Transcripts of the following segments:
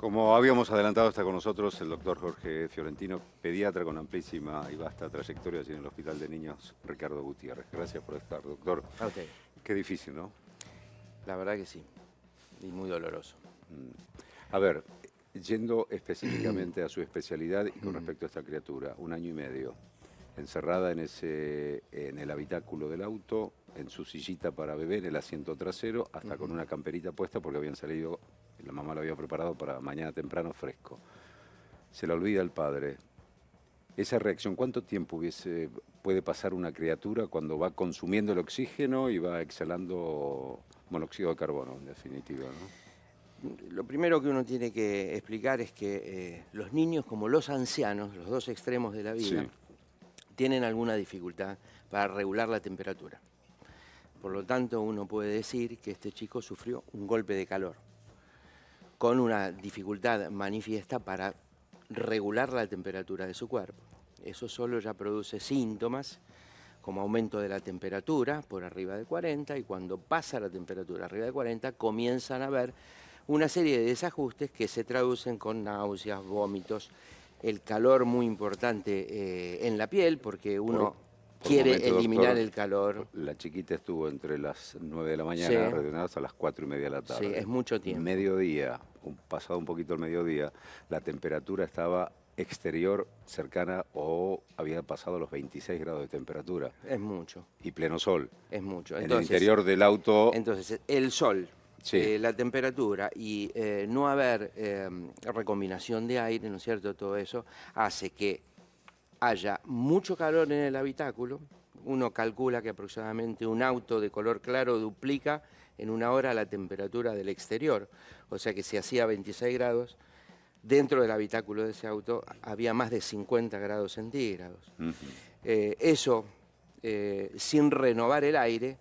Como habíamos adelantado, está con nosotros el doctor Jorge Fiorentino, pediatra con amplísima y vasta trayectoria en el Hospital de Niños Ricardo Gutiérrez. Gracias por estar, doctor. Ok, Qué difícil, ¿no? la verdad que sí, y muy doloroso. A ver, yendo específicamente a su especialidad y con respecto a esta criatura, 1 año y medio, encerrada en el habitáculo del auto, en su sillita para bebé, en el asiento trasero, hasta con una camperita puesta porque habían salido, la mamá lo había preparado para mañana temprano fresco. Se la olvida el padre. Esa reacción, ¿cuánto tiempo puede pasar una criatura cuando va consumiendo el oxígeno y va exhalando monóxido de carbono, en definitiva, ¿no? Lo primero que uno tiene que explicar es que los niños, como los ancianos, los dos extremos de la vida, Sí. tienen alguna dificultad para regular la temperatura. Por lo tanto, uno puede decir que este chico sufrió un golpe de calor, con una dificultad manifiesta para regular la temperatura de su cuerpo. Eso solo ya produce síntomas como aumento de la temperatura por arriba de 40, y cuando pasa la temperatura arriba de 40 comienzan a haber una serie de desajustes que se traducen con náuseas, vómitos, el calor muy importante en la piel porque uno Por quiere momento, eliminar doctor, el calor. La chiquita estuvo entre las 9 de la mañana, Sí. redondeada, hasta las 4:30 de la tarde. Sí, es mucho tiempo. Mediodía, pasado un poquito el mediodía, la temperatura estaba exterior cercana o había pasado los 26 grados de temperatura. Es mucho, Y pleno sol. es mucho. En el interior del auto, Entonces, el sol, sí. la temperatura y no haber recombinación de aire, ¿no es cierto? Todo eso hace que haya mucho calor en el habitáculo. Uno calcula que aproximadamente un auto de color claro duplica en 1 hora la temperatura del exterior. O sea que si hacía 26 grados, dentro del habitáculo de ese auto había más de 50 grados centígrados. Eso, sin renovar el aire,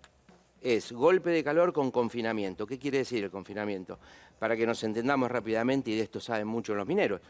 es golpe de calor con confinamiento. ¿Qué quiere decir el confinamiento? Para que nos entendamos rápidamente, y de esto saben mucho los mineros.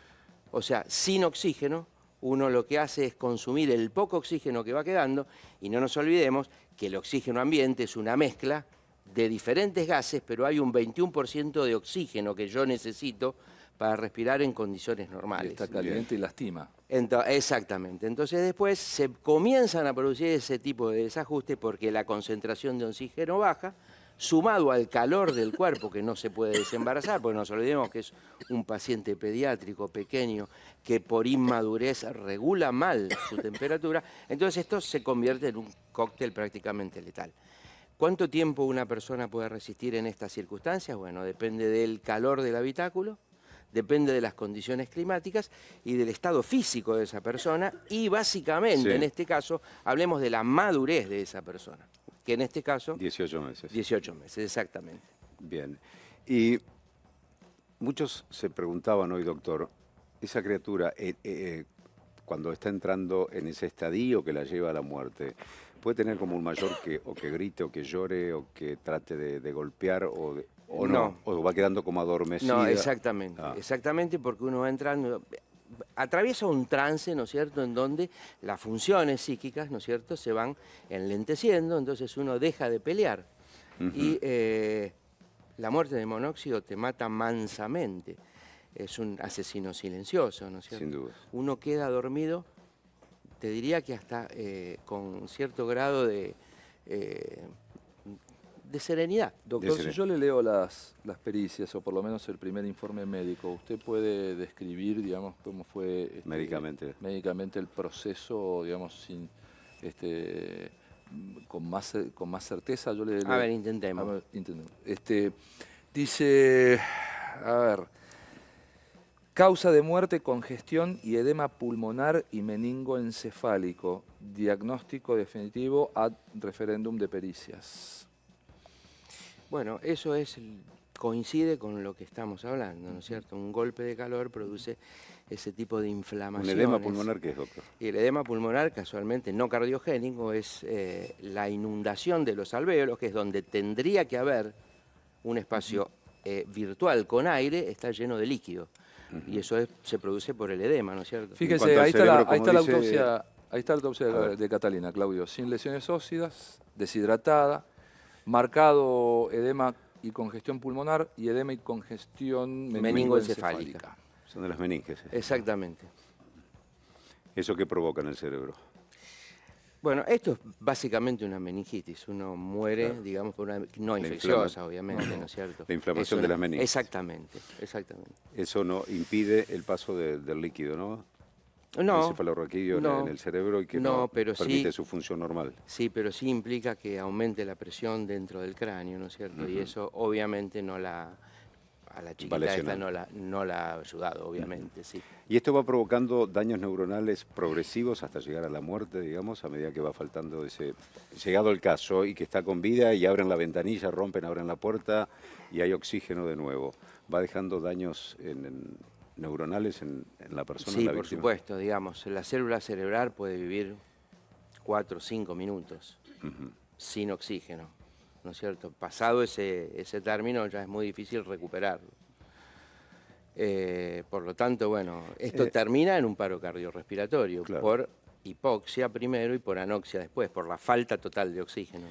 O sea, sin oxígeno, uno lo que hace es consumir el poco oxígeno que va quedando, y no nos olvidemos que el oxígeno ambiente es una mezcla de diferentes gases, pero hay un 21% de oxígeno que yo necesito para respirar en condiciones normales. Y está caliente y lastima. Exactamente. Entonces después se comienzan a producir ese tipo de desajustes porque la concentración de oxígeno baja, sumado al calor del cuerpo que no se puede desembarazar, porque no nos olvidemos que es un paciente pediátrico pequeño que por inmadurez regula mal su temperatura. Entonces esto se convierte en un cóctel prácticamente letal. ¿Cuánto tiempo una persona puede resistir en estas circunstancias? Bueno, depende del calor del habitáculo, depende de las condiciones climáticas y del estado físico de esa persona, y básicamente, Sí. en este caso, hablemos de la madurez de esa persona, que en este caso, 18 meses. 18 meses, exactamente. Bien. Y muchos se preguntaban hoy, doctor, esa criatura, cuando está entrando en ese estadio que la lleva a la muerte, ¿puede tener como un mayor que o que grite o que llore o que trate de golpear o no? No. ¿O va quedando como adormecida? No, exactamente, Ah. exactamente, porque uno va entrando, atraviesa un trance, ¿no es cierto?, en donde las funciones psíquicas, ¿no es cierto?, se van enlenteciendo, entonces uno deja de pelear. Y la muerte de monóxido te mata mansamente. Es un asesino silencioso, ¿no es cierto? Sin duda. Uno queda dormido, te diría que hasta con cierto grado de serenidad. Doctor, Decirle. si yo le leo las pericias, o por lo menos el primer informe médico, ¿usted puede describir, digamos, cómo fue médicamente el proceso, digamos, sin, con más certeza? Yo le A ver, intentemos. A ver, intentemos. Dice, a ver, causa de muerte, congestión y edema pulmonar y meningoencefálico. Diagnóstico definitivo ad referendum de pericias. Bueno, eso coincide con lo que estamos hablando, ¿no es cierto? Un golpe de calor produce ese tipo de ¿Un inflamaciones. edema pulmonar qué es, doctor? Y el edema pulmonar, casualmente no cardiogénico, es la inundación de los alvéolos, que es donde tendría que haber un espacio virtual con aire, está lleno de líquido. Y eso se produce por el edema, ¿no es cierto? Fíjese, ahí está la autopsia de Catalina, Claudio. Sin lesiones óseas, deshidratada, marcado edema y congestión pulmonar y edema y congestión Meningoencefálica. Son de las meninges. Exactamente. ¿Eso qué provoca en el cerebro? Bueno, esto es básicamente una meningitis. Uno muere, Claro. digamos, por una... No La infecciosa, obviamente, ¿no es cierto? La inflamación Es de una- las meninges. Exactamente, exactamente. Eso no impide el paso del líquido, ¿no? No, El cefalorraquídeo no, en el cerebro y que no, no pero permite sí- su función normal. Sí, pero sí implica que aumente la presión dentro del cráneo, ¿no es cierto? Y eso obviamente no la... A la chiquita esta lesionando. no la ha ayudado, obviamente, sí. Y esto va provocando daños neuronales progresivos hasta llegar a la muerte, digamos, a medida que va faltando ese... Llegado el caso y que está con vida y abren la ventanilla, abren la puerta y hay oxígeno de nuevo. Va dejando daños neuronales en la persona, en Sí, la por víctima. supuesto, digamos, la célula cerebral puede vivir 4 o 5 minutos sin oxígeno, ¿no es cierto? Pasado ese término ya es muy difícil recuperarlo. Por lo tanto, bueno, esto termina en un paro cardiorrespiratorio, Claro. por hipoxia primero y por anoxia después, por la falta total de oxígeno.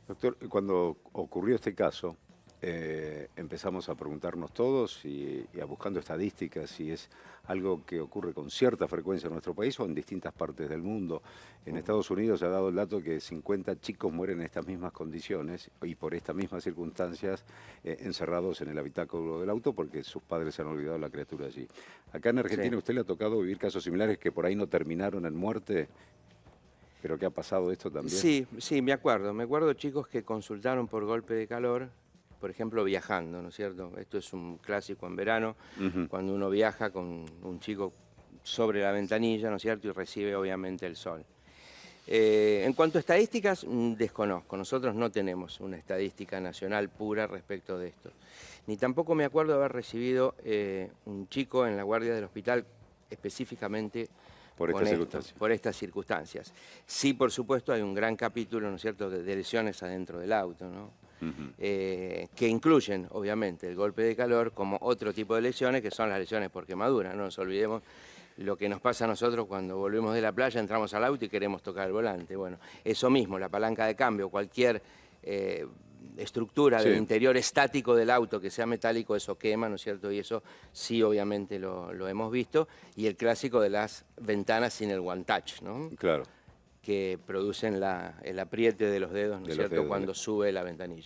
Doctor, cuando ocurrió este caso, empezamos a preguntarnos todos y a buscando estadísticas si es algo que ocurre con cierta frecuencia en nuestro país o en distintas partes del mundo. En Estados Unidos se ha dado el dato que 50 chicos mueren en estas mismas condiciones y por estas mismas circunstancias encerrados en el habitáculo del auto porque sus padres se han olvidado la criatura allí. Acá en Argentina, Sí. ¿a usted le ha tocado vivir casos similares que por ahí no terminaron en muerte? ¿Pero qué ha pasado esto también? Sí, sí, me acuerdo chicos que consultaron por golpe de calor, por ejemplo, viajando, ¿no es cierto? Esto es un clásico en verano, cuando uno viaja con un chico sobre la ventanilla, ¿no es cierto? Y recibe obviamente el sol. En cuanto a estadísticas, desconozco. Nosotros no tenemos una estadística nacional pura respecto de esto. Ni tampoco me acuerdo de haber recibido un chico en la guardia del hospital específicamente Por con estas esto, circunstancias. por estas circunstancias. Sí, por supuesto, hay un gran capítulo, ¿no es cierto?, de lesiones adentro del auto, ¿no? Que incluyen, obviamente, el golpe de calor como otro tipo de lesiones, que son las lesiones por quemadura. No nos olvidemos lo que nos pasa a nosotros cuando volvemos de la playa, entramos al auto y queremos tocar el volante. Bueno, eso mismo, la palanca de cambio, cualquier estructura del Sí. interior estático del auto que sea metálico, eso quema, ¿no es cierto? Y eso sí, obviamente, lo hemos visto. Y el clásico de las ventanas sin el one touch, ¿no? Claro. Que producen el apriete de los dedos, ¿no es De los cierto?, dedos, cuando sube la ventanilla.